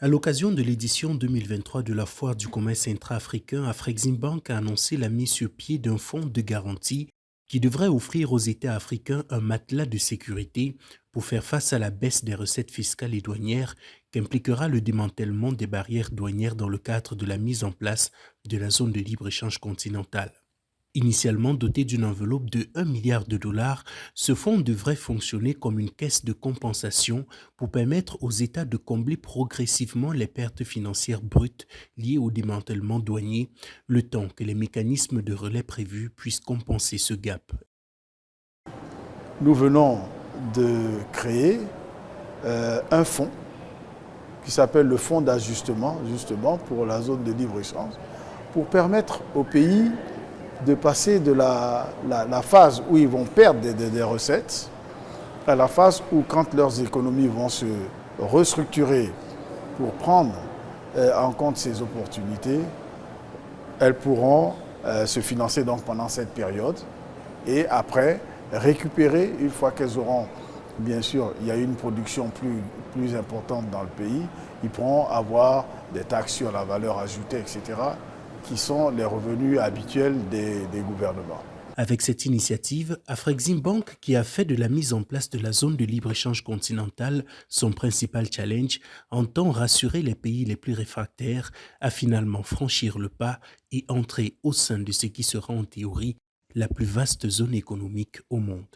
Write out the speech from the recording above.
À l'occasion de l'édition 2023 de la Foire du commerce intra-africain, Afreximbank a annoncé la mise sur pied d'un fonds de garantie qui devrait offrir aux États africains un matelas de sécurité pour faire face à la baisse des recettes fiscales et douanières qu'impliquera le démantèlement des barrières douanières dans le cadre de la mise en place de la zone de libre-échange continentale. Initialement doté d'une enveloppe de 1 milliard de dollars, ce fonds devrait fonctionner comme une caisse de compensation pour permettre aux États de combler progressivement les pertes financières brutes liées au démantèlement douanier, le temps que les mécanismes de relais prévus puissent compenser ce gap. Nous venons de créer un fonds qui s'appelle le fonds d'ajustement, justement pour la zone de libre-échange, pour permettre aux pays de passer de la phase où ils vont perdre des recettes à la phase où, quand leurs économies vont se restructurer pour prendre en compte ces opportunités, elles pourront se financer donc pendant cette période et après récupérer, une fois qu'elles auront, bien sûr, il y a une production plus importante dans le pays, ils pourront avoir des taxes sur la valeur ajoutée, etc., qui sont les revenus habituels des gouvernements. Avec cette initiative, Afreximbank, qui a fait de la mise en place de la zone de libre-échange continentale son principal challenge, entend rassurer les pays les plus réfractaires à finalement franchir le pas et entrer au sein de ce qui sera en théorie la plus vaste zone économique au monde.